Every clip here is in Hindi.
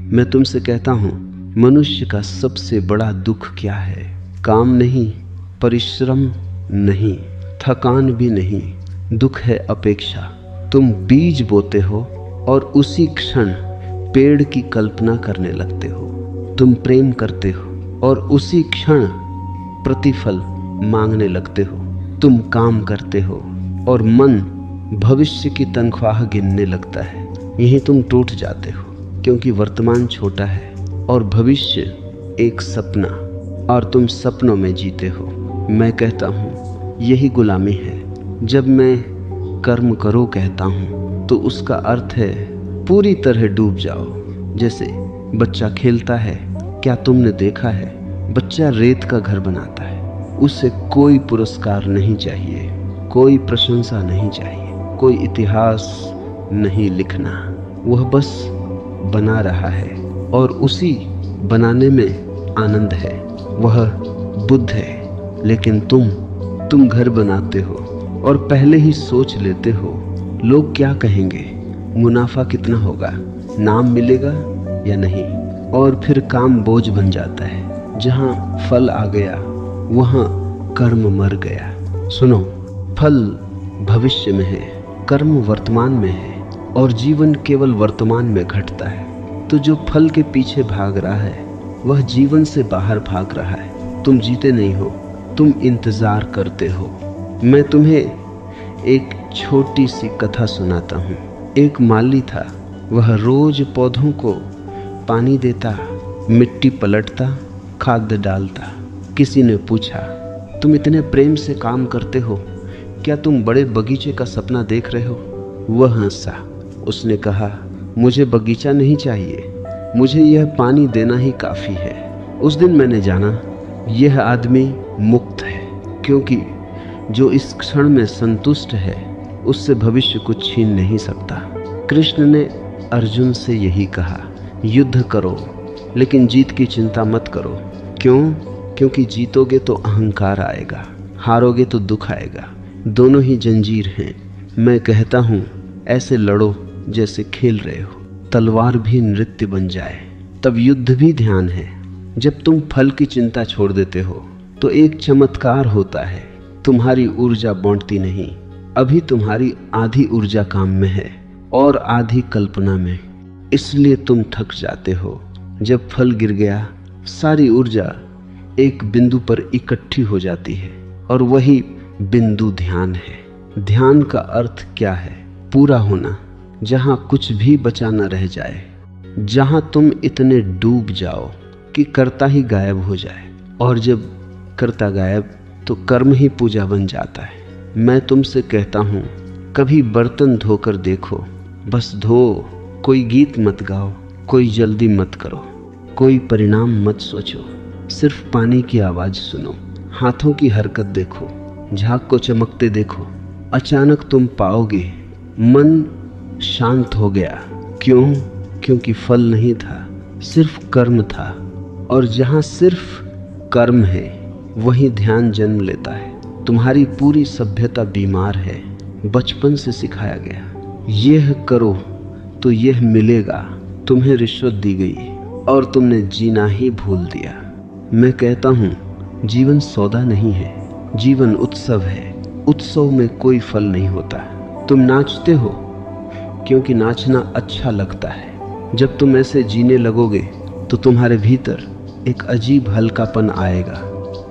मैं तुमसे कहता हूँ, मनुष्य का सबसे बड़ा दुख क्या है? काम नहीं, परिश्रम नहीं, थकान भी नहीं, दुख है अपेक्षा। तुम बीज बोते हो और उसी क्षण पेड़ की कल्पना करने लगते हो। तुम प्रेम करते हो और उसी क्षण प्रतिफल मांगने लगते हो। तुम काम करते हो और मन भविष्य की तनख्वाह गिनने लगता है। यहीं तुम टूट जाते हो, क्योंकि वर्तमान छोटा है और भविष्य एक सपना, और तुम सपनों में जीते हो। मैं कहता हूँ यही गुलामी है। जब मैं कर्म करो कहता हूँ तो उसका अर्थ है पूरी तरह डूब जाओ। जैसे बच्चा खेलता है, क्या तुमने देखा है? बच्चा रेत का घर बनाता है, उसे कोई पुरस्कार नहीं चाहिए, कोई प्रशंसा नहीं चाहिए, कोई इतिहास नहीं लिखना। वह बस बना रहा है और उसी बनाने में आनंद है। वह बुद्ध है। लेकिन तुम घर बनाते हो और पहले ही सोच लेते हो लोग क्या कहेंगे, मुनाफा कितना होगा, नाम मिलेगा या नहीं, और फिर काम बोझ बन जाता है। जहाँ फल आ गया वहाँ कर्म मर गया। सुनो, फल भविष्य में है, कर्म वर्तमान में है, और जीवन केवल वर्तमान में घटता है। तो जो फल के पीछे भाग रहा है वह जीवन से बाहर भाग रहा है। तुम जीते नहीं हो, तुम इंतजार करते हो। मैं तुम्हें एक छोटी सी कथा सुनाता हूँ। एक माली था, वह रोज पौधों को पानी देता, मिट्टी पलटता, खाद डालता। किसी ने पूछा, तुम इतने प्रेम से काम करते हो, क्या तुम बड़े बगीचे का सपना देख रहे हो? वह हंसा। उसने कहा, मुझे बगीचा नहीं चाहिए, मुझे यह पानी देना ही काफ़ी है। उस दिन मैंने जाना यह आदमी मुक्त है, क्योंकि जो इस क्षण में संतुष्ट है उससे भविष्य कुछ छीन नहीं सकता। कृष्ण ने अर्जुन से यही कहा, युद्ध करो लेकिन जीत की चिंता मत करो। क्यों? क्योंकि जीतोगे तो अहंकार आएगा, हारोगे तो दुख आएगा। दोनों ही जंजीर हैं। मैं कहता हूँ ऐसे लड़ो जैसे खेल रहे हो। तलवार भी नृत्य बन जाए तब युद्ध भी ध्यान है। जब तुम फल की चिंता छोड़ देते हो तो एक चमत्कार होता है, तुम्हारी ऊर्जा बौंटती नहीं। अभी तुम्हारी आधी ऊर्जा काम में है और आधी कल्पना में, इसलिए तुम थक जाते हो। जब फल गिर गया सारी ऊर्जा एक बिंदु पर इकट्ठी हो जाती है, और वही बिंदु ध्यान है। ध्यान का अर्थ क्या है? पूरा होना, जहाँ कुछ भी बचा न रह जाए, जहाँ तुम इतने डूब जाओ कि कर्ता ही गायब हो जाए, और जब कर्ता गायब तो कर्म ही पूजा बन जाता है। मैं तुमसे कहता हूँ, कभी बर्तन धोकर देखो, बस धो, कोई गीत मत गाओ, कोई जल्दी मत करो, कोई परिणाम मत सोचो, सिर्फ पानी की आवाज़ सुनो, हाथों की हरकत देखो, झाग को चमकते देखो। अचानक तुम पाओगे मन शांत हो गया। क्यों? क्योंकि फल नहीं था, सिर्फ कर्म था, और जहाँ सिर्फ कर्म है वहीं ध्यान जन्म लेता है। तुम्हारी पूरी सभ्यता बीमार है, बचपन से सिखाया गया, यह करो तो यह मिलेगा। तुम्हें रिश्वत दी गई और तुमने जीना ही भूल दिया। मैं कहता हूँ जीवन सौदा नहीं है, जीवन उत्सव है। उत्सव में कोई फल नहीं होता। तुम नाचते हो क्योंकि नाचना अच्छा लगता है। जब तुम ऐसे जीने लगोगे तो तुम्हारे भीतर एक अजीब हल्कापन आएगा,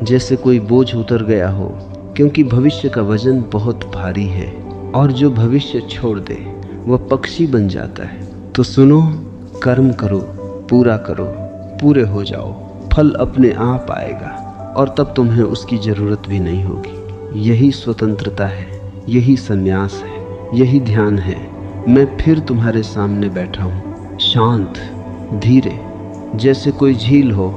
जैसे कोई बोझ उतर गया हो, क्योंकि भविष्य का वजन बहुत भारी है, और जो भविष्य छोड़ दे वह पक्षी बन जाता है। तो सुनो, कर्म करो, पूरा करो, पूरे हो जाओ, फल अपने आप आएगा, और तब तुम्हें उसकी ज़रूरत भी नहीं होगी। यही स्वतंत्रता है, यही संन्यास है, यही ध्यान है। मैं फिर तुम्हारे सामने बैठा हूँ, शांत, धीरे, जैसे कोई झील हो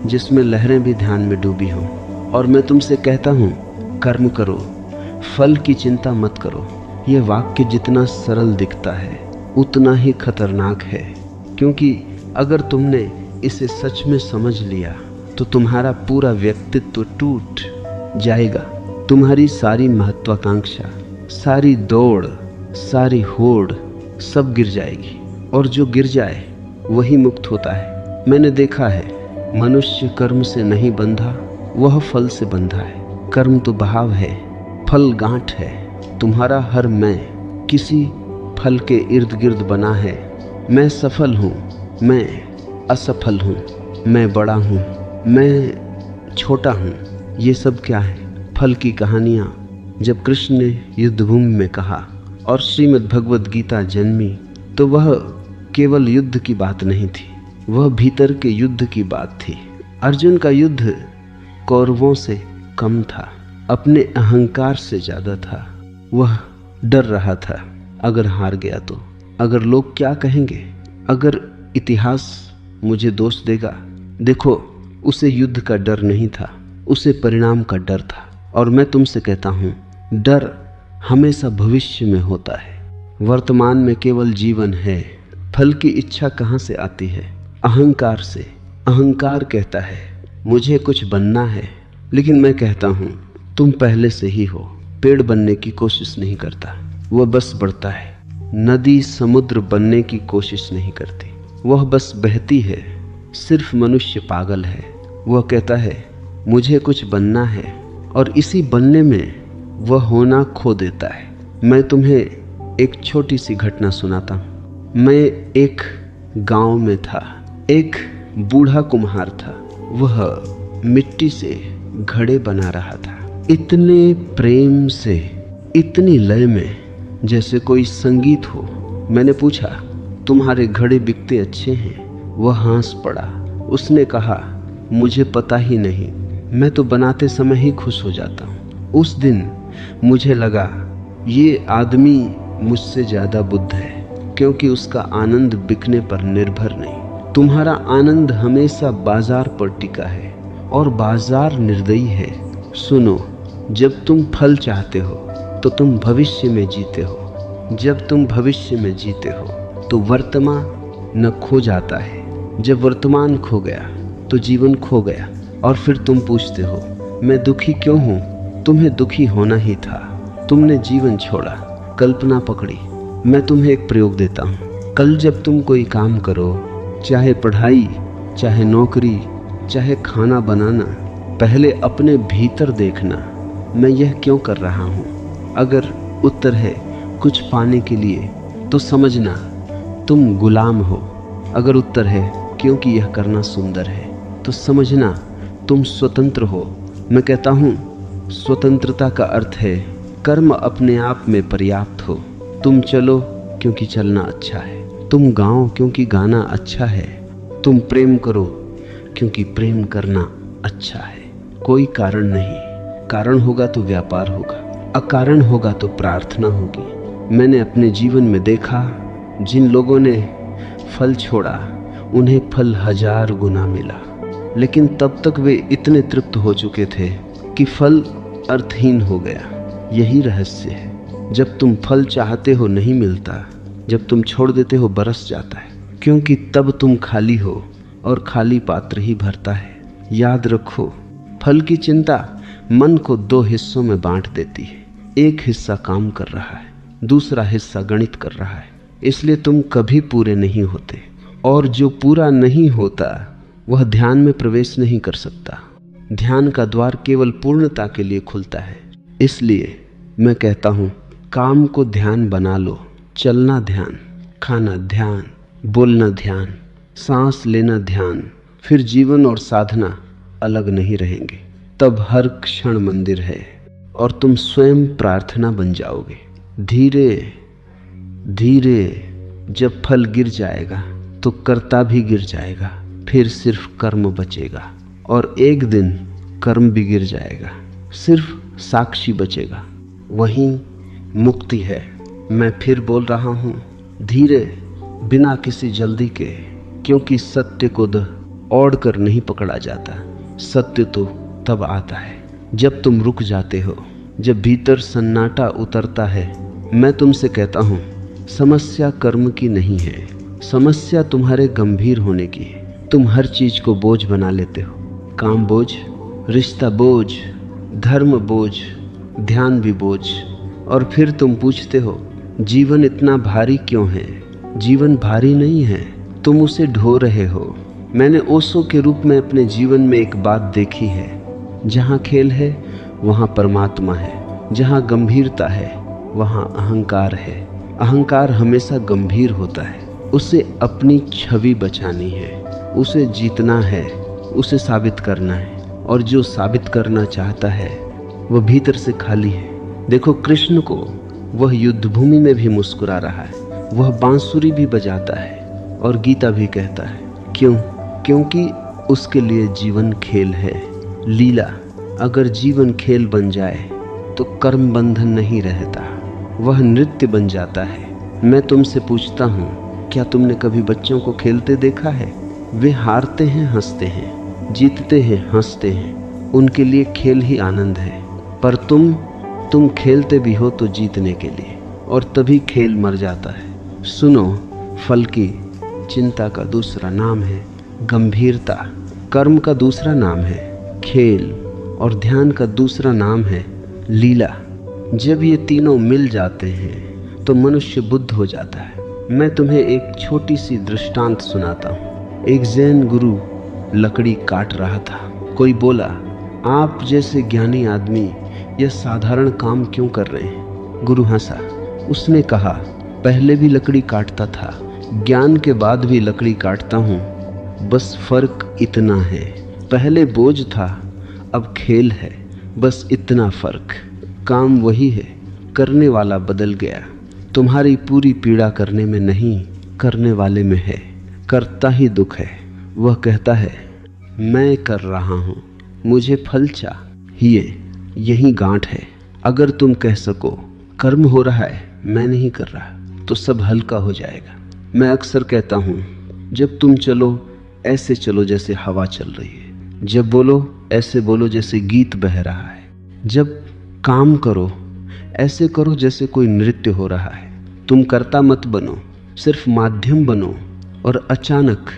जिसमें लहरें भी ध्यान में डूबी हों, और मैं तुमसे कहता हूँ, कर्म करो, फल की चिंता मत करो। यह वाक्य जितना सरल दिखता है उतना ही खतरनाक है, क्योंकि अगर तुमने इसे सच में समझ लिया तो तुम्हारा पूरा व्यक्तित्व टूट जाएगा। तुम्हारी सारी महत्वाकांक्षा, सारी दौड़, सारी होड़ सब गिर जाएगी, और जो गिर जाए वही मुक्त होता है। मैंने देखा है, मनुष्य कर्म से नहीं बंधा, वह फल से बंधा है। कर्म तो बहाव है, फल गांठ है। तुम्हारा हर मैं किसी फल के इर्द गिर्द बना है। मैं सफल हूँ, मैं असफल हूँ, मैं बड़ा हूँ, मैं छोटा हूँ। ये सब क्या है? फल की कहानियाँ। जब कृष्ण ने युद्धभूमि में कहा और श्रीमद् भगवद गीता जन्मी, तो वह केवल युद्ध की बात नहीं थी, वह भीतर के युद्ध की बात थी। अर्जुन का युद्ध कौरवों से कम था, अपने अहंकार से ज्यादा था। वह डर रहा था, अगर हार गया तो, अगर लोग क्या कहेंगे, अगर इतिहास मुझे दोष देगा। देखो, उसे युद्ध का डर नहीं था, उसे परिणाम का डर था। और मैं तुमसे कहता हूँ, डर हमेशा भविष्य में होता है, वर्तमान में केवल जीवन है। फल की इच्छा कहाँ से आती है? अहंकार से। अहंकार कहता है मुझे कुछ बनना है, लेकिन मैं कहता हूँ तुम पहले से ही हो। पेड़ बनने की कोशिश नहीं करता, वह बस बढ़ता है। नदी समुद्र बनने की कोशिश नहीं करती, वह बस बहती है। सिर्फ मनुष्य पागल है, वह कहता है मुझे कुछ बनना है, और इसी बनने में वह होना खो देता है। मैं तुम्हें एक छोटी सी घटना सुनाता हूँ। मैं एक गांव में था, एक बूढ़ा कुम्हार था। वह मिट्टी से घड़े बना रहा था, इतने प्रेम से, इतनी लय में, जैसे कोई संगीत हो। मैंने पूछा, तुम्हारे घड़े बिकते अच्छे हैं? वह हंस पड़ा। उसने कहा, मुझे पता ही नहीं, मैं तो बनाते समय ही खुश हो जाता हूँ। उस दिन मुझे लगा ये आदमी मुझसे ज़्यादा बुद्ध है, क्योंकि उसका आनंद बिकने पर निर्भर नहीं। तुम्हारा आनंद हमेशा बाजार पर टिका है, और बाजार निर्दयी है। सुनो, जब तुम फल चाहते हो तो तुम भविष्य में जीते हो। जब तुम भविष्य में जीते हो तो वर्तमान न खो जाता है। जब वर्तमान खो गया तो जीवन खो गया। और फिर तुम पूछते हो, मैं दुखी क्यों हूँ? तुम्हें दुखी होना ही था, तुमने जीवन छोड़ा, कल्पना पकड़ी। मैं तुम्हें एक प्रयोग देता हूँ। कल जब तुम कोई काम करो, चाहे पढ़ाई, चाहे नौकरी, चाहे खाना बनाना, पहले अपने भीतर देखना, मैं यह क्यों कर रहा हूँ। अगर उत्तर है कुछ पाने के लिए, तो समझना तुम गुलाम हो। अगर उत्तर है क्योंकि यह करना सुंदर है, तो समझना तुम स्वतंत्र हो। मैं कहता हूँ स्वतंत्रता का अर्थ है कर्म अपने आप में पर्याप्त हो। तुम चलो क्योंकि चलना अच्छा है, तुम गाओ क्योंकि गाना अच्छा है, तुम प्रेम करो क्योंकि प्रेम करना अच्छा है। कोई कारण नहीं, कारण होगा तो व्यापार होगा, अकारण होगा तो प्रार्थना होगी। मैंने अपने जीवन में देखा, जिन लोगों ने फल छोड़ा उन्हें फल 1000 गुना मिला, लेकिन तब तक वे इतने तृप्त हो चुके थे कि फल अर्थहीन हो गया। यही रहस्य है। जब तुम फल चाहते हो नहीं मिलता, जब तुम छोड़ देते हो बरस जाता है, क्योंकि तब तुम खाली हो और खाली पात्र ही भरता है। याद रखो, फल की चिंता मन को 2 हिस्सों में बांट देती है। एक हिस्सा काम कर रहा है, दूसरा हिस्सा गणित कर रहा है। इसलिए तुम कभी पूरे नहीं होते, और जो पूरा नहीं होता वह ध्यान में प्रवेश नहीं कर सकता। ध्यान का द्वार केवल पूर्णता के लिए खुलता है। इसलिए मैं कहता हूँ, काम को ध्यान बना लो। चलना ध्यान, खाना ध्यान, बोलना ध्यान, सांस लेना ध्यान। फिर जीवन और साधना अलग नहीं रहेंगे। तब हर क्षण मंदिर है और तुम स्वयं प्रार्थना बन जाओगे। धीरे धीरे जब फल गिर जाएगा तो कर्ता भी गिर जाएगा, फिर सिर्फ कर्म बचेगा। और एक दिन कर्म भी गिर जाएगा, सिर्फ साक्षी बचेगा। वहीं मुक्ति है। मैं फिर बोल रहा हूँ, धीरे, बिना किसी जल्दी के, क्योंकि सत्य को दौड़ कर नहीं पकड़ा जाता। सत्य तो तब आता है जब तुम रुक जाते हो, जब भीतर सन्नाटा उतरता है। मैं तुमसे कहता हूँ, समस्या कर्म की नहीं है, समस्या तुम्हारे गंभीर होने की है। तुम हर चीज को बोझ बना लेते हो। काम बोझ, रिश्ता बोझ, धर्म बोझ, ध्यान भी बोझ। और फिर तुम पूछते हो, जीवन इतना भारी क्यों है? जीवन भारी नहीं है, तुम उसे ढो रहे हो। मैंने ओशो के रूप में अपने जीवन में एक बात देखी है, जहाँ खेल है वहाँ परमात्मा है, जहाँ गंभीरता है वहाँ अहंकार है। अहंकार हमेशा गंभीर होता है, उसे अपनी छवि बचानी है, उसे जीतना है, उसे साबित करना है, और जो साबित करना चाहता है वह भीतर से खाली है। देखो कृष्ण को, वह युद्ध भूमि में भी मुस्कुरा रहा है, वह बांसुरी भी बजाता है और गीता भी कहता है। क्यों? क्योंकि उसके लिए जीवन खेल है, लीला। अगर जीवन खेल बन जाए तो कर्म बंधन नहीं रहता, वह नृत्य बन जाता है। मैं तुमसे पूछता हूँ, क्या तुमने कभी बच्चों को खेलते देखा है? वे हारते हैं हंसते हैं, जीतते हैं हंसते हैं, उनके लिए खेल ही आनंद है। पर तुम खेलते भी हो तो जीतने के लिए, और तभी खेल मर जाता है। सुनो, फल की चिंता का दूसरा नाम है गंभीरता, कर्म का दूसरा नाम है खेल, और ध्यान का दूसरा नाम है लीला। जब ये तीनों मिल जाते हैं तो मनुष्य बुद्ध हो जाता है। मैं तुम्हें एक छोटी सी दृष्टांत सुनाता हूँ। एक जैन गुरु लकड़ी काट रहा था। कोई बोला, आप जैसे ज्ञानी आदमी यह साधारण काम क्यों कर रहे हैं? गुरु हंसा। उसने कहा, पहले भी लकड़ी काटता था, ज्ञान के बाद भी लकड़ी काटता हूँ, बस फर्क इतना है, पहले बोझ था अब खेल है, बस इतना फर्क। काम वही है, करने वाला बदल गया। तुम्हारी पूरी पीड़ा करने में नहीं, करने वाले में है। करता ही दुख है। वह कहता है, मैं कर रहा हूँ, मुझे फल चाहिए, यही गांठ है। अगर तुम कह सको कर्म हो रहा है, मैं नहीं कर रहा, तो सब हल्का हो जाएगा। मैं अक्सर कहता हूँ, जब तुम चलो ऐसे चलो जैसे हवा चल रही है, जब बोलो ऐसे बोलो जैसे गीत बह रहा है, जब काम करो ऐसे करो जैसे कोई नृत्य हो रहा है। तुम कर्ता मत बनो, सिर्फ माध्यम बनो, और अचानक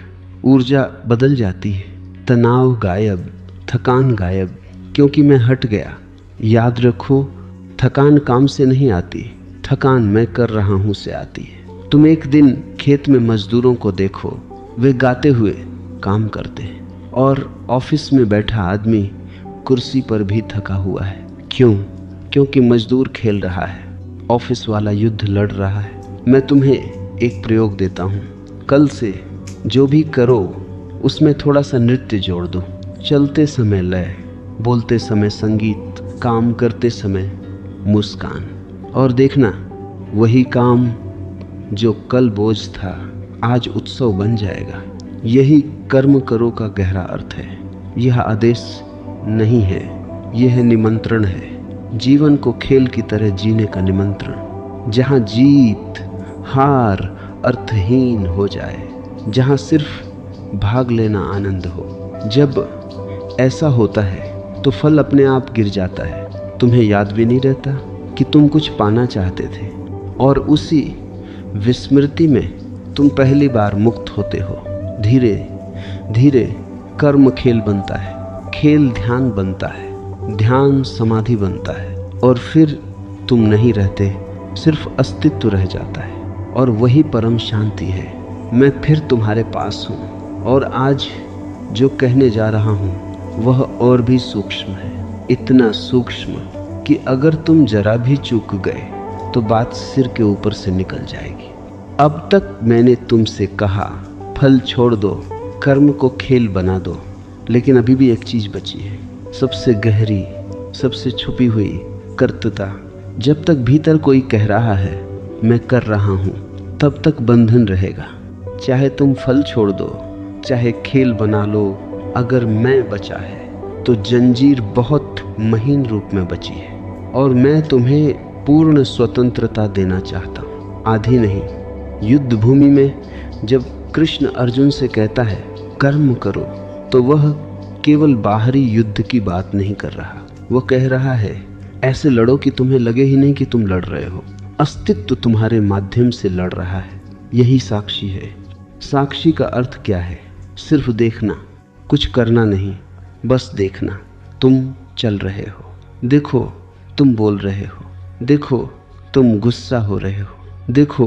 ऊर्जा बदल जाती है। तनाव गायब, थकान गायब, क्योंकि मैं हट गया। याद रखो, थकान काम से नहीं आती, थकान मैं कर रहा हूँ से आती है। तुम एक दिन खेत में मजदूरों को देखो, वे गाते हुए काम करते हैं, और ऑफिस में बैठा आदमी कुर्सी पर भी थका हुआ है। क्यों? क्योंकि मजदूर खेल रहा है, ऑफिस वाला युद्ध लड़ रहा है। मैं तुम्हें एक प्रयोग देता हूँ, कल से जो भी करो उसमें थोड़ा सा नृत्य जोड़ दो। चलते समय लय, बोलते समय संगीत, काम करते समय मुस्कान, और देखना वही काम जो कल बोझ था आज उत्सव बन जाएगा। यही कर्म करो का गहरा अर्थ है। यह आदेश नहीं है, यह निमंत्रण है। जीवन को खेल की तरह जीने का निमंत्रण, जहाँ जीत हार अर्थहीन हो जाए, जहाँ सिर्फ भाग लेना आनंद हो। जब ऐसा होता है तो फल अपने आप गिर जाता है। तुम्हें याद भी नहीं रहता कि तुम कुछ पाना चाहते थे, और उसी विस्मृति में तुम पहली बार मुक्त होते हो। धीरे धीरे कर्म खेल बनता है, खेल ध्यान बनता है, ध्यान समाधि बनता है, और फिर तुम नहीं रहते, सिर्फ अस्तित्व रह जाता है, और वही परम शांति है। मैं फिर तुम्हारे पास हूँ, और आज जो कहने जा रहा हूँ वह और भी सूक्ष्म है, इतना सूक्ष्म कि अगर तुम जरा भी चूक गए तो बात सिर के ऊपर से निकल जाएगी। अब तक मैंने तुमसे कहा फल छोड़ दो, कर्म को खेल बना दो, लेकिन अभी भी एक चीज बची है, सबसे गहरी, सबसे छुपी हुई कर्तृता। जब तक भीतर कोई कह रहा है मैं कर रहा हूँ, तब तक बंधन रहेगा। चाहे तुम फल छोड़ दो, चाहे खेल बना लो, अगर मैं बचा है तो जंजीर बहुत महीन रूप में बची है। और मैं तुम्हें पूर्ण स्वतंत्रता देना चाहता हूँ, आधी नहीं। युद्ध भूमि में जब कृष्ण अर्जुन से कहता है कर्म करो, तो वह केवल बाहरी युद्ध की बात नहीं कर रहा, वह कह रहा है ऐसे लड़ो कि तुम्हें लगे ही नहीं कि तुम लड़ रहे हो। अस्तित्व तुम्हारे माध्यम से लड़ रहा है, यही साक्षी है। साक्षी का अर्थ क्या है? सिर्फ देखना, कुछ करना नहीं, बस देखना। तुम चल रहे हो, देखो तुम बोल रहे हो, देखो तुम गुस्सा हो रहे हो, देखो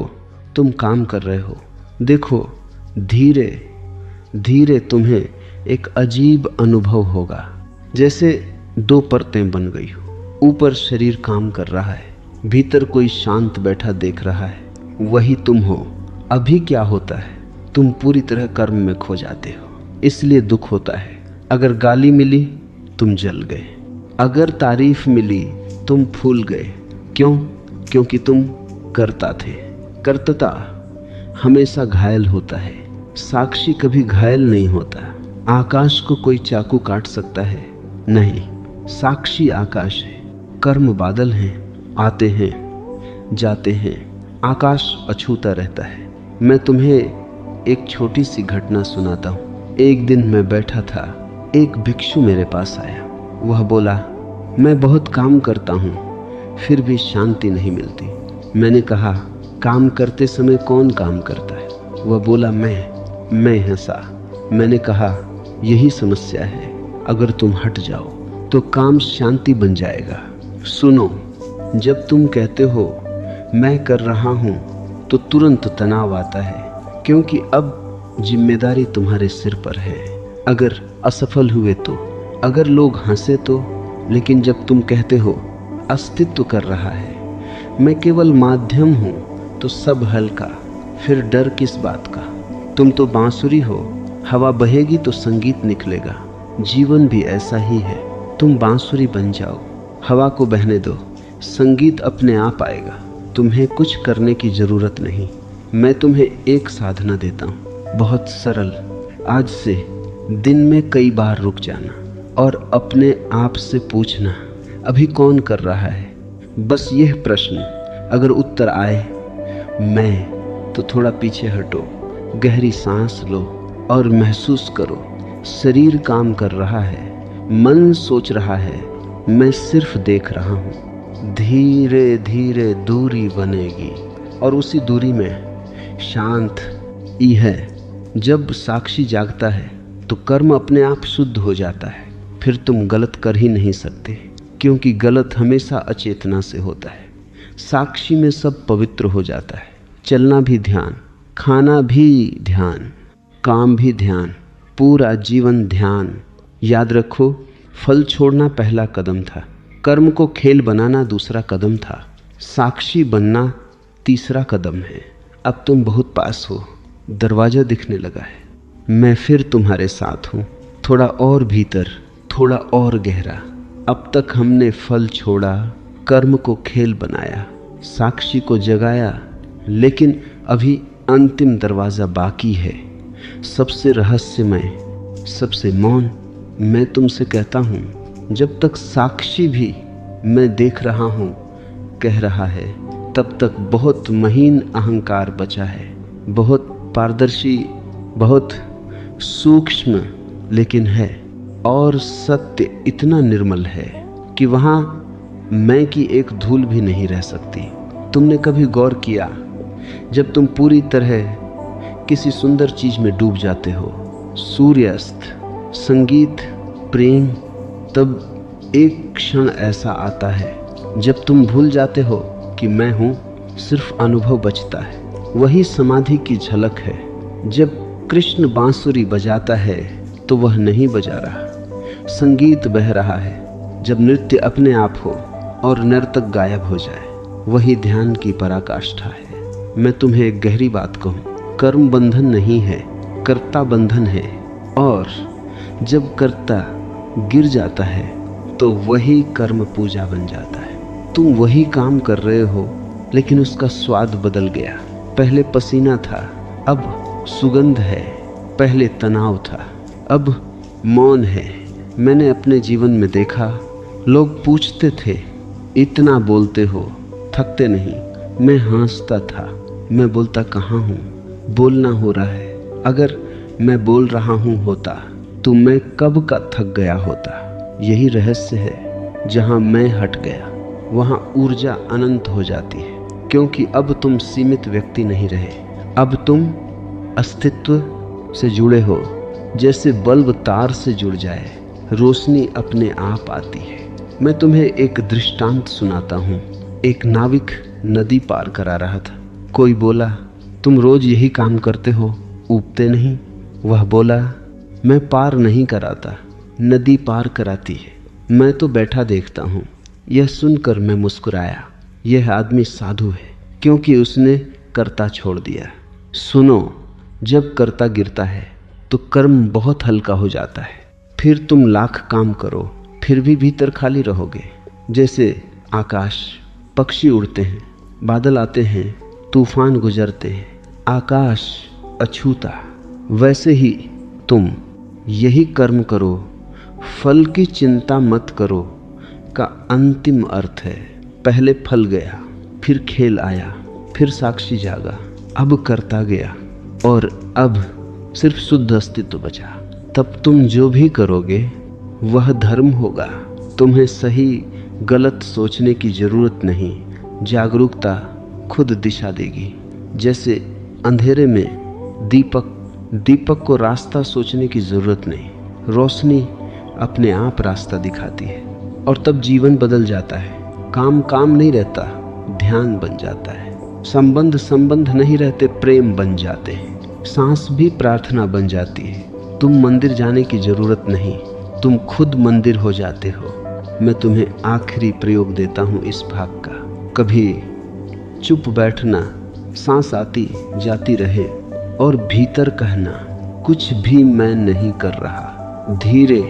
तुम काम कर रहे हो, देखो धीरे धीरे तुम्हें एक अजीब अनुभव होगा, जैसे दो परतें बन गई हो। ऊपर शरीर काम कर रहा है, भीतर कोई शांत बैठा देख रहा है, वही तुम हो। अभी क्या होता है, तुम पूरी तरह कर्म में खो जाते हो, इसलिए दुख होता है। अगर गाली मिली तुम जल गए, अगर तारीफ मिली तुम फूल गए। क्यों? क्योंकि तुम करता थे। कर्तता हमेशा घायल होता है, साक्षी कभी घायल नहीं होता। आकाश को कोई चाकू काट सकता है? नहीं, साक्षी आकाश है। कर्म बादल हैं, आते हैं जाते हैं, आकाश अछूता रहता है। मैं तुम्हें एक छोटी सी घटना सुनाता हूँ। एक दिन मैं बैठा था, एक भिक्षु मेरे पास आया। वह बोला, मैं बहुत काम करता हूँ फिर भी शांति नहीं मिलती। मैंने कहा, काम करते समय कौन काम करता है? वह बोला, मैं हंसा। मैंने कहा, यही समस्या है, अगर तुम हट जाओ तो काम शांति बन जाएगा। सुनो, जब तुम कहते हो मैं कर रहा हूँ तो तुरंत तनाव आता है, क्योंकि अब जिम्मेदारी तुम्हारे सिर पर है। अगर असफल हुए तो, अगर लोग हंसे तो, लेकिन जब तुम कहते हो अस्तित्व कर रहा है, मैं केवल माध्यम हूँ, तो सब हल्का। फिर डर किस बात का? तुम तो बांसुरी हो, हवा बहेगी तो संगीत निकलेगा। जीवन भी ऐसा ही है, तुम बांसुरी बन जाओ, हवा को बहने दो, संगीत अपने आप आएगा। तुम्हें कुछ करने की जरूरत नहीं। मैं तुम्हें एक साधना देता हूँ, बहुत सरल। आज से दिन में कई बार रुक जाना और अपने आप से पूछना, अभी कौन कर रहा है? बस यह प्रश्न। अगर उत्तर आए मैं, तो थोड़ा पीछे हटो, गहरी सांस लो और महसूस करो, शरीर काम कर रहा है, मन सोच रहा है, मैं सिर्फ देख रहा हूँ। धीरे धीरे दूरी बनेगी और उसी दूरी में शांत ही है। जब साक्षी जागता है तो कर्म अपने आप शुद्ध हो जाता है। फिर तुम गलत कर ही नहीं सकते, क्योंकि गलत हमेशा अचेतना से होता है। साक्षी में सब पवित्र हो जाता है। चलना भी ध्यान, खाना भी ध्यान, काम भी ध्यान, पूरा जीवन ध्यान। याद रखो, फल छोड़ना पहला कदम था, कर्म को खेल बनाना दूसरा कदम था, साक्षी बनना तीसरा कदम है। अब तुम बहुत पास हो, दरवाजा दिखने लगा है। मैं फिर तुम्हारे साथ हूँ, थोड़ा और भीतर, थोड़ा और गहरा। अब तक हमने फल छोड़ा, कर्म को खेल बनाया, साक्षी को जगाया, लेकिन अभी अंतिम दरवाज़ा बाकी है, सबसे रहस्यमय, सबसे मौन। मैं तुमसे कहता हूँ, जब तक साक्षी भी मैं देख रहा हूँ कह रहा है, तब तक बहुत महीन अहंकार बचा है, बहुत पारदर्शी, बहुत सूक्ष्म लेकिन है। और सत्य इतना निर्मल है कि वहाँ मैं की एक धूल भी नहीं रह सकती। तुमने कभी गौर किया, जब तुम पूरी तरह किसी सुंदर चीज में डूब जाते हो, सूर्यास्त, संगीत, प्रेम, तब एक क्षण ऐसा आता है जब तुम भूल जाते हो कि मैं हूँ, सिर्फ अनुभव बचता है। वही समाधि की झलक है। जब कृष्ण बांसुरी बजाता है तो वह नहीं बजा रहा, संगीत बह रहा है। जब नृत्य अपने आप हो और नर्तक गायब हो जाए, वही ध्यान की पराकाष्ठा है। मैं तुम्हें एक गहरी बात कहूँ, कर्म बंधन नहीं है, कर्ता बंधन है। और जब कर्ता गिर जाता है तो वही कर्म पूजा बन जाता है। तुम वही काम कर रहे हो, लेकिन उसका स्वाद बदल गया। पहले पसीना था, अब सुगंध है। पहले तनाव था, अब मौन है। मैंने अपने जीवन में देखा, लोग पूछते थे, इतना बोलते हो, थकते नहीं? मैं हंसता था, मैं बोलता कहाँ हूँ, बोलना हो रहा है। अगर मैं बोल रहा हूँ होता तो मैं कब का थक गया होता। यही रहस्य है, जहाँ मैं हट गया वहाँ ऊर्जा अनंत हो जाती है, क्योंकि अब तुम सीमित व्यक्ति नहीं रहे, अब तुम अस्तित्व से जुड़े हो। जैसे बल्ब तार से जुड़ जाए, रोशनी अपने आप आती है। मैं तुम्हें एक दृष्टांत सुनाता हूँ। एक नाविक नदी पार करा रहा था। कोई बोला, तुम रोज यही काम करते हो? ऊबते नहीं। वह बोला, मैं पार नहीं कराता, नदी पार कराती है, मैं तो बैठा देखता हूँ। यह सुनकर मैं मुस्कुराया। यह आदमी साधु है, क्योंकि उसने कर्ता छोड़ दिया। सुनो, जब कर्ता गिरता है तो कर्म बहुत हल्का हो जाता है। फिर तुम लाख काम करो, फिर भी भीतर खाली रहोगे। जैसे आकाश, पक्षी उड़ते हैं, बादल आते हैं, तूफान गुजरते हैं, आकाश अछूता, वैसे ही तुम यही कर्म करो, फल की चिंता मत करो का अंतिम अर्थ है। पहले फल गया, फिर खेल आया, फिर साक्षी जागा, अब करता गया और अब सिर्फ शुद्ध अस्तित्व बचा। तब तुम जो भी करोगे वह धर्म होगा। तुम्हें सही गलत सोचने की जरूरत नहीं, जागरूकता खुद दिशा देगी। जैसे अंधेरे में दीपक को रास्ता सोचने की जरूरत नहीं, रोशनी अपने आप रास्ता दिखाती है और तब जीवन बदल जाता है। काम नहीं रहता, ध्यान बन जाता है। संबंध नहीं रहते, प्रेम बन जाते हैं। सांस भी प्रार्थना बन जाती है। तुम मंदिर जाने की जरूरत नहीं, तुम खुद मंदिर हो जाते हो। मैं तुम्हें आखिरी प्रयोग देता हूँ इस भाग का। कभी चुप बैठना, सांस आती जाती रहे और भीतर कहना, कुछ भी मैं नहीं कर रहा। धीरे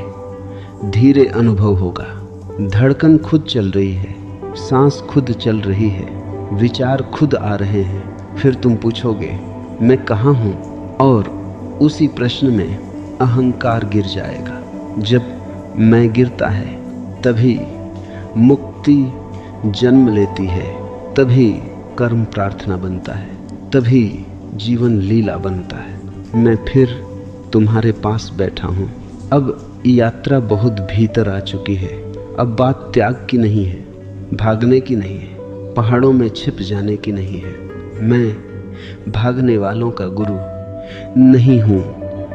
धीरे अनुभव होगा। धड़कन खुद चल रही है, सांस खुद चल रही है, विचार खुद आ रहे हैं। फिर तुम पूछोगे, मैं कहाँ हूँ? और उसी प्रश्न में अहंकार गिर जाएगा। जब मैं गिरता है तभी मुक्ति जन्म लेती है, तभी कर्म प्रार्थना बनता है, तभी जीवन लीला बनता है। मैं फिर तुम्हारे पास बैठा हूँ। अब यात्रा बहुत भीतर आ चुकी है। अब बात त्याग की नहीं है, भागने की नहीं है, पहाड़ों में छिप जाने की नहीं है। मैं भागने वालों का गुरु नहीं हूँ।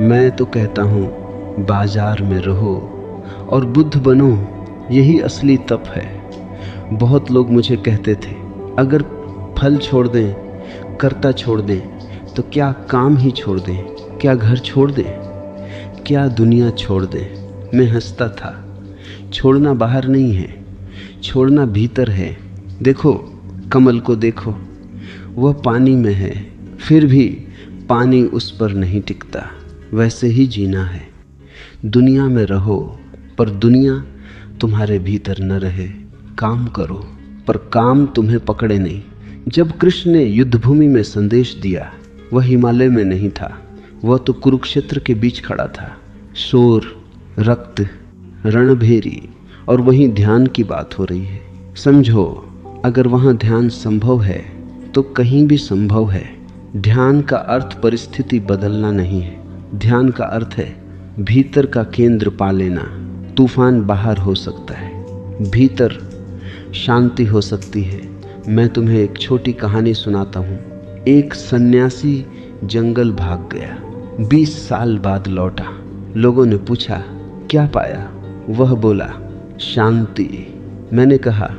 मैं तो कहता हूँ बाजार में रहो और बुद्ध बनो, यही असली तप है। बहुत लोग मुझे कहते थे, अगर फल छोड़ दें, कर्ता छोड़ दें, तो क्या काम ही छोड़ दें, क्या घर छोड़ दें, क्या दुनिया छोड़ दें? मैं हंसता था। छोड़ना बाहर नहीं है, छोड़ना भीतर है। देखो कमल को देखो, वह पानी में है, फिर भी पानी उस पर नहीं टिकता। वैसे ही जीना है। दुनिया में रहो पर दुनिया तुम्हारे भीतर न रहे। काम करो पर काम तुम्हें पकड़े नहीं। जब कृष्ण ने युद्धभूमि में संदेश दिया, वह हिमालय में नहीं था, वह तो कुरुक्षेत्र के बीच खड़ा था। शोर, रक्त, रणभेरी, और वहीं ध्यान की बात हो रही है। समझो, अगर वहाँ ध्यान संभव है तो कहीं भी संभव है। ध्यान का अर्थ परिस्थिति बदलना नहीं है। ध्यान का अर्थ है भीतर का केंद्र पा लेना। तूफान बाहर हो सकता है, भीतर शांति हो सकती है। मैं तुम्हें एक छोटी कहानी सुनाता हूँ। एक सन्यासी जंगल भाग गया, 20 साल बाद लौटा। लोगों ने पूछा, क्या पाया? वह बोला, शांति। मैंने कहा,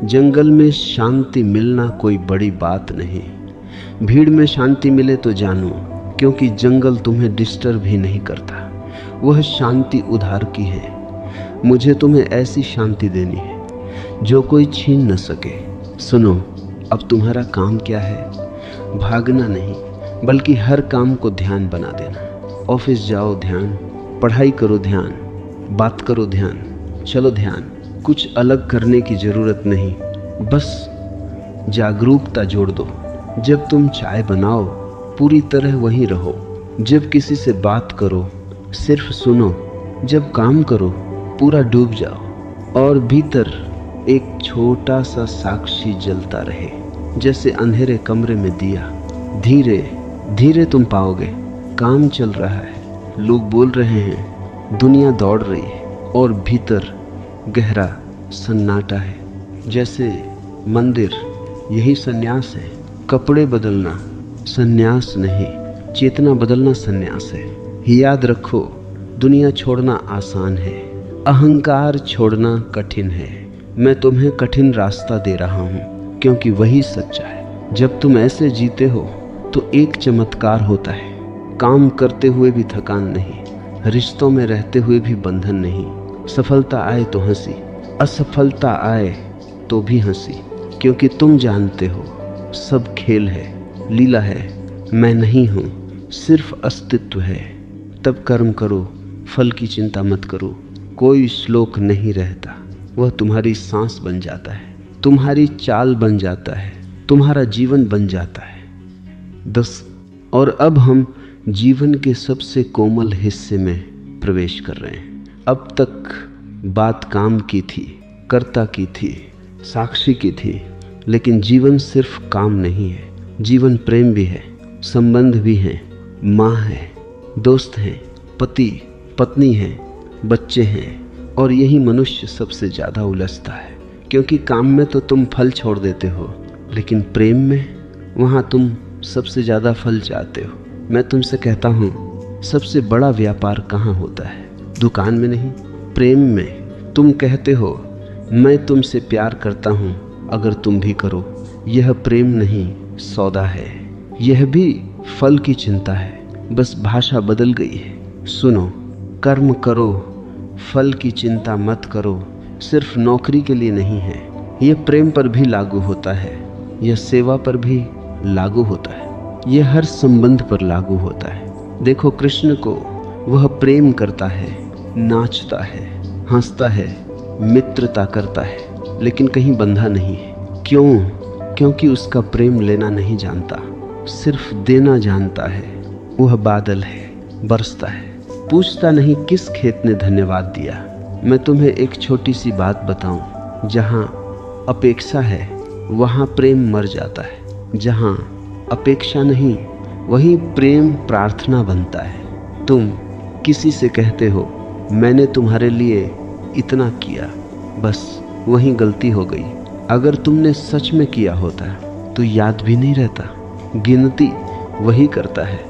जंगल में शांति मिलना कोई बड़ी बात नहीं। भीड़ में शांति मिले तो जानो, क्योंकि जंगल तुम्हें डिस्टर्ब ही नहीं करता। वह शांति उधार की है। मुझे तुम्हें ऐसी शांति देनी है जो कोई छीन न सके। सुनो, अब तुम्हारा काम क्या है? भागना नहीं, बल्कि हर काम को ध्यान बना देना। ऑफिस जाओ ध्यान, पढ़ाई करो ध्यान, बात करो ध्यान, चलो ध्यान। कुछ अलग करने की जरूरत नहीं, बस जागरूकता जोड़ दो। जब तुम चाय बनाओ, पूरी तरह वहीं रहो। जब किसी से बात करो, सिर्फ सुनो। जब काम करो, पूरा डूब जाओ और भीतर एक छोटा सा साक्षी जलता रहे, जैसे अंधेरे कमरे में दिया। धीरे धीरे तुम पाओगे काम चल रहा है, लोग बोल रहे हैं, दुनिया दौड़ रही है और भीतर गहरा सन्नाटा है। जैसे मंदिर, यही सन्यास है। कपड़े बदलना सन्यास नहीं, चेतना बदलना सन्यास है। याद रखो, दुनिया छोड़ना आसान है, अहंकार छोड़ना कठिन है। मैं तुम्हें कठिन रास्ता दे रहा हूँ, क्योंकि वही सच्चा है। जब तुम ऐसे जीते हो तो एक चमत्कार होता है। काम करते हुए भी थकान नहीं, रिश्तों में रहते हुए भी बंधन नहीं। सफलता आए तो हंसी, असफलता आए तो भी हंसी, क्योंकि तुम जानते हो सब खेल है, लीला है, मैं नहीं हूँ, सिर्फ अस्तित्व है। तब कर्म करो, फल की चिंता मत करो। कोई श्लोक नहीं रहता, वह तुम्हारी सांस बन जाता है, तुम्हारी चाल बन जाता है, तुम्हारा जीवन बन जाता है। 10 और अब हम जीवन के सबसे कोमल हिस्से में प्रवेश कर रहे हैं। अब तक बात काम की थी, कर्ता की थी, साक्षी की थी, लेकिन जीवन सिर्फ काम नहीं है। जीवन प्रेम भी है, संबंध भी है, माँ है, दोस्त हैं, पति पत्नी है, बच्चे हैं। और यही मनुष्य सबसे ज़्यादा उलझता है, क्योंकि काम में तो तुम फल छोड़ देते हो, लेकिन प्रेम में वहाँ तुम सबसे ज़्यादा फल चाहते हो। मैं तुमसे कहता हूँ, सबसे बड़ा व्यापार कहाँ होता है? दुकान में नहीं, प्रेम में। तुम कहते हो मैं तुमसे प्यार करता हूँ, अगर तुम भी करो। यह प्रेम नहीं, सौदा है। यह भी फल की चिंता है, बस भाषा बदल गई है। सुनो, कर्म करो, फल की चिंता मत करो। सिर्फ नौकरी के लिए नहीं है, यह प्रेम पर भी लागू होता है, यह सेवा पर भी लागू होता है, यह हर संबंध पर लागू होता है। देखो कृष्ण को, वह प्रेम करता है, नाचता है, हंसता है, मित्रता करता है, लेकिन कहीं बंधा नहीं है। क्यों? क्योंकि उसका प्रेम लेना नहीं जानता, सिर्फ देना जानता है। वह बादल है, बरसता है, पूछता नहीं किस खेत ने धन्यवाद दिया। मैं तुम्हें एक छोटी सी बात बताऊं, जहां अपेक्षा है वहां प्रेम मर जाता है, जहां अपेक्षा नहीं वहीं प्रेम प्रार्थना बनता है। तुम किसी से कहते हो मैंने तुम्हारे लिए इतना किया, बस वहीं गलती हो गई। अगर तुमने सच में किया होता तो याद भी नहीं रहता। गिनती वही करता है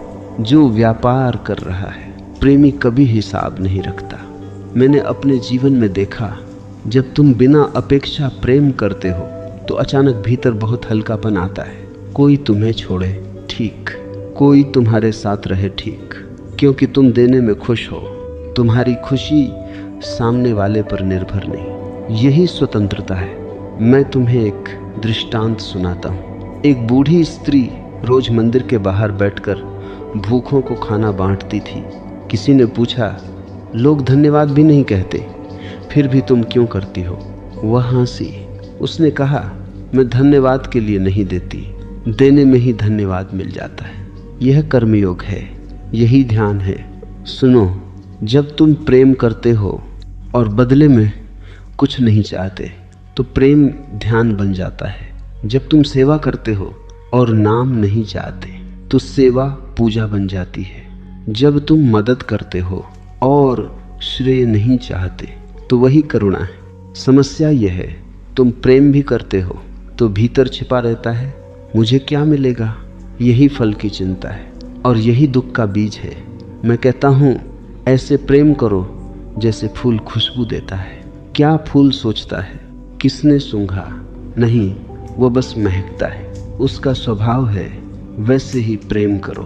जो व्यापार कर रहा है, प्रेमी कभी हिसाब नहीं रखता। मैंने अपने जीवन में देखा, जब तुम बिना अपेक्षा प्रेम करते हो तो अचानक भीतर बहुत हल्कापन आता है। कोई तुम्हें छोड़े ठीक, कोई तुम्हारे साथ रहे ठीक, क्योंकि तुम देने में खुश हो। तुम्हारी खुशी सामने वाले पर निर्भर नहीं। यही स्वतंत्रता है। मैं तुम्हें एक दृष्टांत सुनाता हूँ। एक बूढ़ी स्त्री रोज मंदिर के बाहर बैठकर भूखों को खाना बांटती थी। किसी ने पूछा, लोग धन्यवाद भी नहीं कहते, फिर भी तुम क्यों करती हो? वह हंसी। उसने कहा, मैं धन्यवाद के लिए नहीं देती, देने में ही धन्यवाद मिल जाता है। यह कर्मयोग है, यही ध्यान है। सुनो, जब तुम प्रेम करते हो और बदले में कुछ नहीं चाहते तो प्रेम ध्यान बन जाता है। जब तुम सेवा करते हो और नाम नहीं चाहते तो सेवा पूजा बन जाती है। जब तुम मदद करते हो और श्रेय नहीं चाहते तो वही करुणा है। समस्या यह है, तुम प्रेम भी करते हो तो भीतर छिपा रहता है मुझे क्या मिलेगा। यही फल की चिंता है और यही दुख का बीज है। मैं कहता हूँ, ऐसे प्रेम करो जैसे फूल खुशबू देता है। क्या फूल सोचता है किसने सूंघा? नहीं, वो बस महकता है। उसका स्वभाव है, वैसे ही प्रेम करो,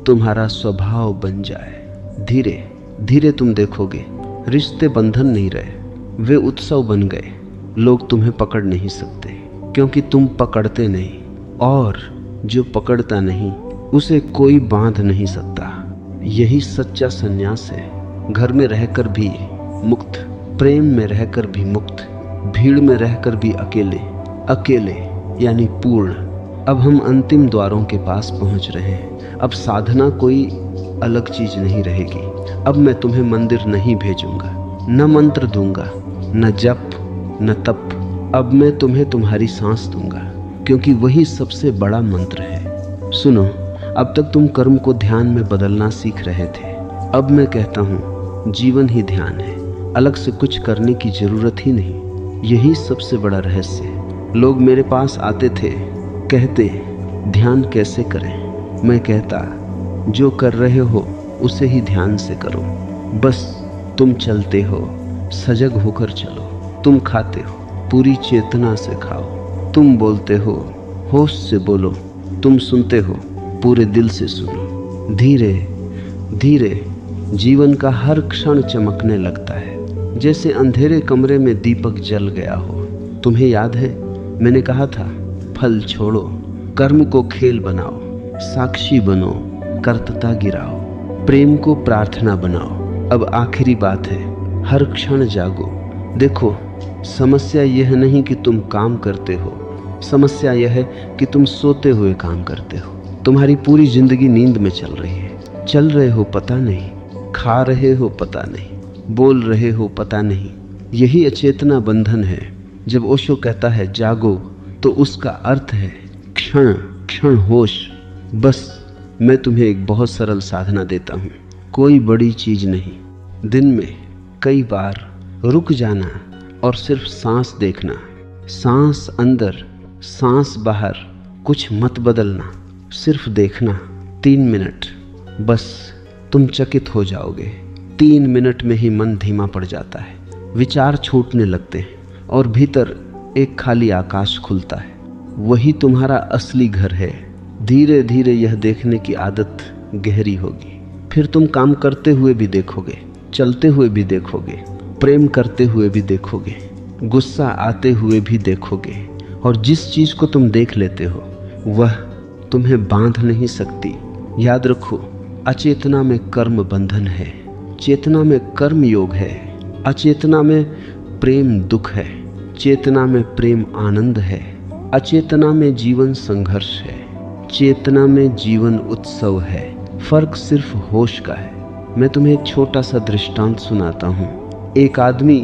तुम्हारा स्वभाव बन जाए। धीरे धीरे तुम देखोगे रिश्ते बंधन नहीं रहे, वे उत्सव बन गए। लोग तुम्हें पकड़ नहीं सकते क्योंकि तुम पकड़ते नहीं, और जो पकड़ता नहीं उसे कोई बांध नहीं सकता। यही सच्चा संन्यास है। घर में रहकर भी मुक्त, प्रेम में रहकर भी मुक्त, भीड़ में रहकर भी अकेले। अकेले यानी पूर्ण। अब हम अंतिम द्वारों के पास पहुंच रहे हैं। अब साधना कोई अलग चीज नहीं रहेगी। अब मैं तुम्हें मंदिर नहीं भेजूंगा, न मंत्र दूंगा, न जप, न तप। अब मैं तुम्हें तुम्हारी सांस दूंगा, क्योंकि वही सबसे बड़ा मंत्र है। सुनो, अब तक तुम कर्म को ध्यान में बदलना सीख रहे थे। अब मैं कहता हूँ, जीवन ही ध्यान है, अलग से कुछ करने की जरूरत ही नहीं। यही सबसे बड़ा रहस्य है। लोग मेरे पास आते थे, कहते ध्यान कैसे करें? मैं कहता, जो कर रहे हो उसे ही ध्यान से करो। बस तुम चलते हो, सजग होकर चलो। तुम खाते हो, पूरी चेतना से खाओ। तुम बोलते हो, होश से बोलो। तुम सुनते हो, पूरे दिल से सुनो। धीरे धीरे जीवन का हर क्षण चमकने लगता है, जैसे अंधेरे कमरे में दीपक जल गया हो। तुम्हें याद है मैंने कहा था, फल छोड़ो, कर्म को खेल बनाओ, साक्षी बनो, कर्तता गिराओ, प्रेम को प्रार्थना बनाओ। अब आखिरी बात है, हर क्षण जागो। देखो, समस्या यह नहीं कि तुम काम करते हो, समस्या यह है कि तुम सोते हुए काम करते हो। तुम्हारी पूरी जिंदगी नींद में चल रही है। चल रहे हो पता नहीं, खा रहे हो पता नहीं, बोल रहे हो पता नहीं। यही अचेतना बंधन है। जब ओशो कहता है जागो, तो उसका अर्थ है क्षण क्षण होश। बस मैं तुम्हें एक बहुत सरल साधना देता हूँ, कोई बड़ी चीज नहीं। दिन में कई बार रुक जाना और सिर्फ सांस देखना, सांस अंदर सांस बाहर, कुछ मत बदलना, सिर्फ देखना। 3 मिनट, बस तुम चकित हो जाओगे। 3 मिनट में ही मन धीमा पड़ जाता है, विचार छूटने लगते हैं और भीतर एक खाली आकाश खुलता है। वही तुम्हारा असली घर है। धीरे धीरे यह देखने की आदत गहरी होगी। फिर तुम काम करते हुए भी देखोगे, चलते हुए भी देखोगे, प्रेम करते हुए भी देखोगे, गुस्सा आते हुए भी देखोगे। और जिस चीज को तुम देख लेते हो वह तुम्हें बांध नहीं सकती। याद रखो, अचेतना में कर्म बंधन है, चेतना में कर्म योग है। अचेतना में प्रेम दुख है, चेतना में प्रेम आनंद है। अचेतना में जीवन संघर्ष है, चेतना में जीवन उत्सव है। फर्क सिर्फ होश का है। मैं तुम्हें एक छोटा सा दृष्टांत सुनाता हूँ। एक आदमी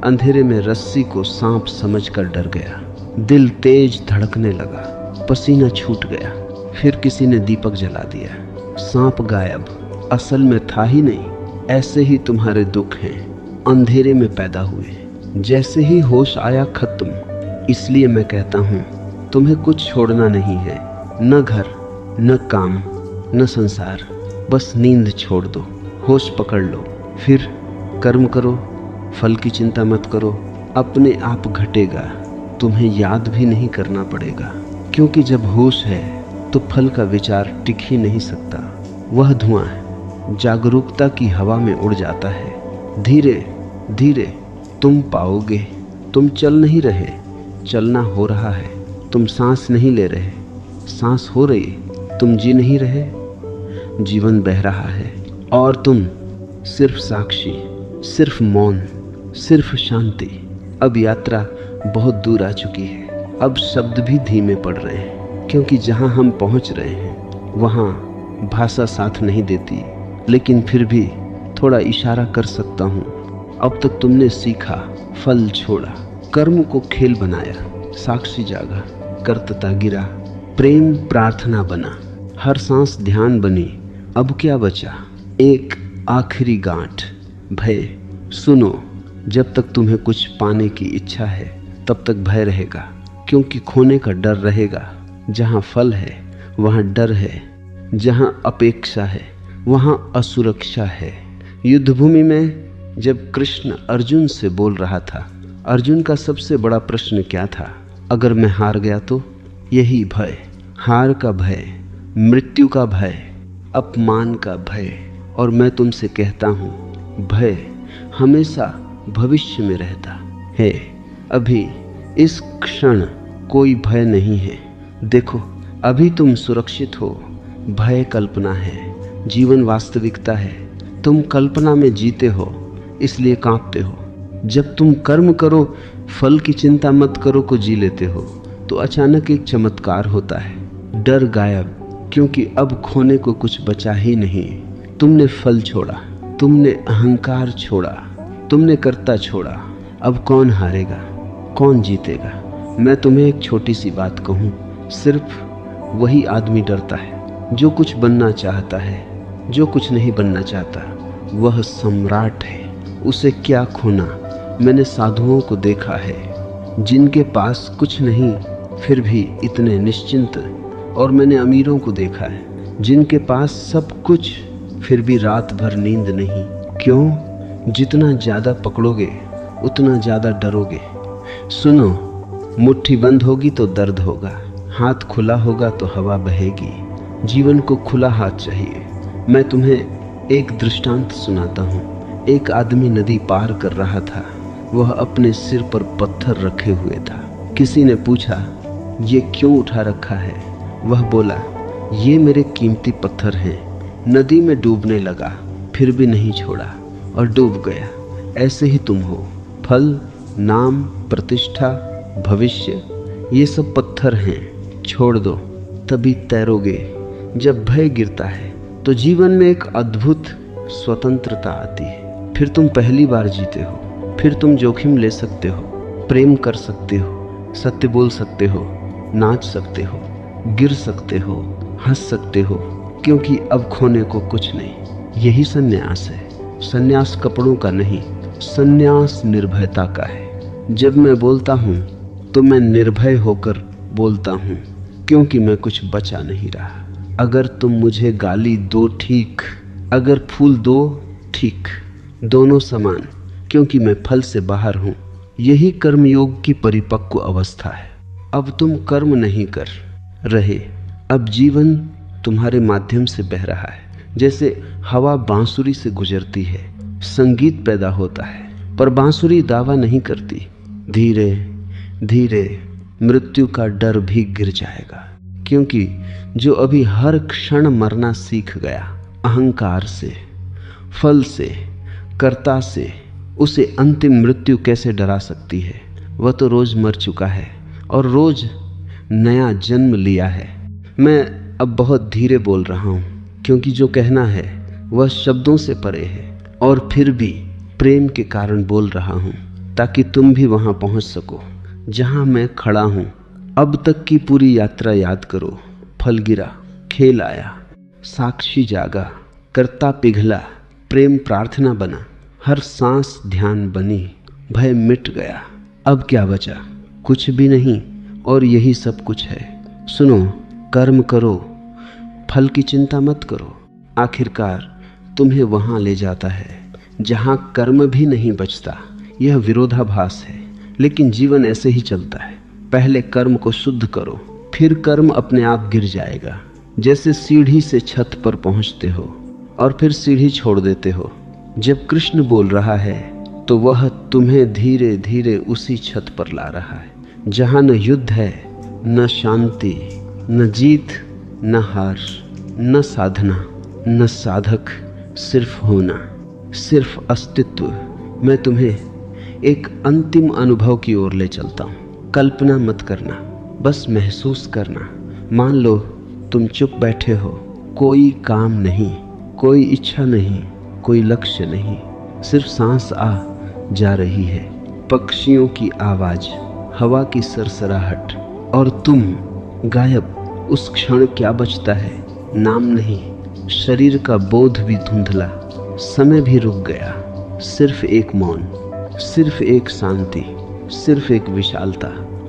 अंधेरे में रस्सी को सांप समझकर डर गया। दिल तेज धड़कने लगा, पसीना छूट गया। फिर किसी ने दीपक जला दिया, सांप गायब। असल में था ही नहीं। ऐसे ही तुम्हारे दुख हैं, अंधेरे में पैदा हुए, जैसे ही होश आया खत्म। इसलिए मैं कहता हूँ तुम्हें कुछ छोड़ना नहीं है, न घर, न काम, न संसार। बस नींद छोड़ दो, होश पकड़ लो, फिर कर्म करो। फल की चिंता मत करो, अपने आप घटेगा। तुम्हें याद भी नहीं करना पड़ेगा, क्योंकि जब होश है तो फल का विचार टिक ही नहीं सकता। वह धुआं है, जागरूकता की हवा में उड़ जाता है। धीरे धीरे तुम पाओगे, तुम चल नहीं रहे, चलना हो रहा है। तुम सांस नहीं ले रहे, सांस हो रही। तुम जी नहीं रहे, जीवन बह रहा है। और तुम सिर्फ साक्षी, सिर्फ मौन, सिर्फ शांति। अब यात्रा बहुत दूर आ चुकी है। अब शब्द भी धीमे पड़ रहे हैं, क्योंकि जहां हम पहुंच रहे हैं वहां भाषा साथ नहीं देती। लेकिन फिर भी थोड़ा इशारा कर सकता हूं। अब तक तुमने सीखा, फल छोड़ा, कर्म को खेल बनाया, साक्षी जागा, कर्तता गिरा, प्रेम प्रार्थना बना, हर सांस ध्यान बनी। अब क्या बचा? एक आखिरी गांठ, भय। सुनो, जब तक तुम्हें कुछ पाने की इच्छा है तब तक भय रहेगा, क्योंकि खोने का डर रहेगा। जहाँ फल है वहाँ डर है, जहाँ अपेक्षा है वहाँ असुरक्षा है। युद्धभूमि में जब कृष्ण अर्जुन से बोल रहा था, अर्जुन का सबसे बड़ा प्रश्न क्या था? अगर मैं हार गया तो? यही भय, हार का भय, मृत्यु का भय, अपमान का भय। और मैं तुमसे कहता हूँ, भय हमेशा भविष्य में रहता है। अभी इस क्षण कोई भय नहीं है। देखो, अभी तुम सुरक्षित हो। भय कल्पना है, जीवन वास्तविकता है। तुम कल्पना में जीते हो, इसलिए कांपते हो। जब तुम कर्म करो, फल की चिंता मत करो को जी लेते हो, तो अचानक एक चमत्कार होता है। डर गायब, क्योंकि अब खोने को कुछ बचा ही नहीं। तुमने फल छोड़ा, तुमने अहंकार छोड़ा, तुमने कर्ता छोड़ा। अब कौन हारेगा, कौन जीतेगा? मैं तुम्हें एक छोटी सी बात कहूँ, सिर्फ वही आदमी डरता है जो कुछ बनना चाहता है। जो कुछ नहीं बनना चाहता वह सम्राट है। उसे क्या खोना? मैंने साधुओं को देखा है जिनके पास कुछ नहीं फिर भी इतने निश्चिंत, और मैंने अमीरों को देखा है जिनके पास सब कुछ फिर भी रात भर नींद नहीं। क्यों? जितना ज़्यादा पकड़ोगे उतना ज़्यादा डरोगे। सुनो, मुट्ठी बंद होगी तो दर्द होगा, हाथ खुला होगा तो हवा बहेगी। जीवन को खुला हाथ चाहिए। मैं तुम्हें एक दृष्टांत सुनाता हूँ। एक आदमी नदी पार कर रहा था। वह अपने सिर पर पत्थर रखे हुए था। किसी ने पूछा, ये क्यों उठा रखा है? वह बोला, ये मेरे कीमती पत्थर हैं। नदी में डूबने लगा, फिर भी नहीं छोड़ा और डूब गया। ऐसे ही तुम हो। फल, नाम, प्रतिष्ठा, भविष्य, ये सब पत्थर हैं, छोड़ दो, तभी तैरोगे। जब भय गिरता है तो जीवन में एक अद्भुत स्वतंत्रता आती है। फिर तुम पहली बार जीते हो। फिर तुम जोखिम ले सकते हो, प्रेम कर सकते हो, सत्य बोल सकते हो, नाच सकते हो, गिर सकते हो, हंस सकते हो, क्योंकि अब खोने को कुछ नहीं। यही संन्यास है। संन्यास कपड़ों का नहीं, संन्यास निर्भयता का है। जब मैं बोलता हूँ तो मैं निर्भय होकर बोलता हूँ, क्योंकि मैं कुछ बचा नहीं रहा। अगर तुम मुझे गाली दो ठीक, अगर फूल दो ठीक, दोनों समान, क्योंकि मैं फल से बाहर हूँ। यही कर्मयोग की परिपक्व अवस्था है। अब तुम कर्म नहीं कर रहे, अब जीवन तुम्हारे माध्यम से बह रहा है। जैसे हवा बांसुरी से गुजरती है, संगीत पैदा होता है, पर बांसुरी दावा नहीं करती। धीरे धीरे मृत्यु का डर भी गिर जाएगा, क्योंकि जो अभी हर क्षण मरना सीख गया, अहंकार से, फल से, कर्ता से, उसे अंतिम मृत्यु कैसे डरा सकती है? वह तो रोज मर चुका है और रोज नया जन्म लिया है। मैं अब बहुत धीरे बोल रहा हूँ, क्योंकि जो कहना है वह शब्दों से परे है, और फिर भी प्रेम के कारण बोल रहा हूँ, ताकि तुम भी वहाँ पहुँच सको जहाँ मैं खड़ा हूँ। अब तक की पूरी यात्रा याद करो। फल गिरा, खेल आया, साक्षी जागा, कर्ता पिघला, प्रेम प्रार्थना बना, हर सांस ध्यान बनी, भय मिट गया। अब क्या बचा? कुछ भी नहीं, और यही सब कुछ है। सुनो, कर्म करो, फल की चिंता मत करो। आखिरकार तुम्हें वहाँ ले जाता है जहाँ कर्म भी नहीं बचता। यह विरोधाभास है, लेकिन जीवन ऐसे ही चलता है। पहले कर्म को शुद्ध करो, फिर कर्म अपने आप गिर जाएगा। जैसे सीढ़ी से छत पर पहुंचते हो और फिर सीढ़ी छोड़ देते हो। जब कृष्ण बोल रहा है तो वह तुम्हें धीरे धीरे उसी छत पर ला रहा है, जहाँ न युद्ध है, न शांति, न जीत, न हार, न साधना, न साधक, सिर्फ होना, सिर्फ अस्तित्व। मैं तुम्हें एक अंतिम अनुभव की ओर ले चलता हूँ। कल्पना मत करना, बस महसूस करना। मान लो तुम चुप बैठे हो, कोई काम नहीं, कोई इच्छा नहीं, कोई लक्ष्य नहीं, सिर्फ सांस आ जा रही है, पक्षियों की आवाज, हवा की सरसराहट, और तुम गायब। उस क्षण क्या बचता है? नाम नहीं, शरीर का बोध भी धुंधला, समय भी रुक गया। सिर्फ एक मौन, सिर्फ एक शांति, सिर्फ एक विशालता।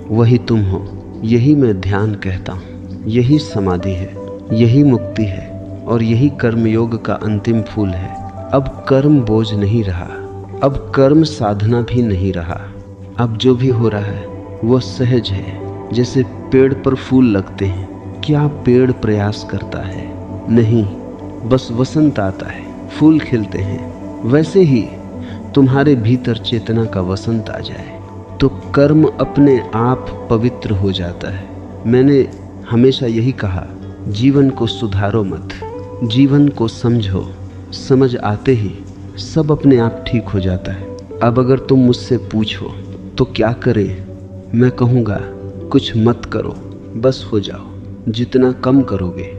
वही तुम हो। यही मैं ध्यान कहता हूँ। यही समाधि है, यही मुक्ति है, और यही कर्मयोग का अंतिम फूल है। अब कर्म बोझ नहीं रहा, अब कर्म साधना भी नहीं रहा। अब जो भी हो रहा है वह सहज है। जैसे पेड़ पर फूल लगते हैं, क्या पेड़ प्रयास करता है? नहीं, बस वसंत आता है, फूल खिलते हैं। वैसे ही तुम्हारे भीतर चेतना का वसंत आ जाए तो कर्म अपने आप पवित्र हो जाता है। मैंने हमेशा यही कहा, जीवन को सुधारो मत, जीवन को समझो। समझ आते ही सब अपने आप ठीक हो जाता है। अब अगर तुम मुझसे पूछो तो क्या करें, मैं कहूँगा कुछ मत करो, बस हो जाओ। जितना कम करोगे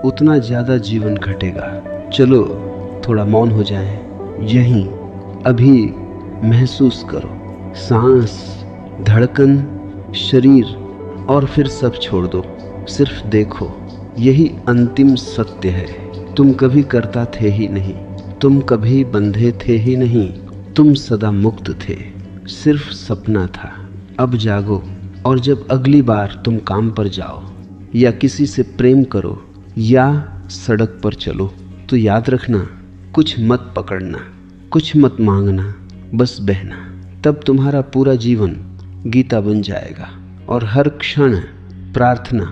उतना ज़्यादा जीवन घटेगा। चलो थोड़ा मौन हो जाए, यहीं अभी महसूस करो, सांस, धड़कन, शरीर, और फिर सब छोड़ दो। सिर्फ देखो, यही अंतिम सत्य है। तुम कभी करता थे ही नहीं, तुम कभी बंधे थे ही नहीं, तुम सदा मुक्त थे, सिर्फ सपना था। अब जागो, और जब अगली बार तुम काम पर जाओ या किसी से प्रेम करो या सड़क पर चलो तो याद रखना, कुछ मत पकड़ना, कुछ मत मांगना, बस बहना। तब तुम्हारा पूरा जीवन गीता बन जाएगा और हर क्षण प्रार्थना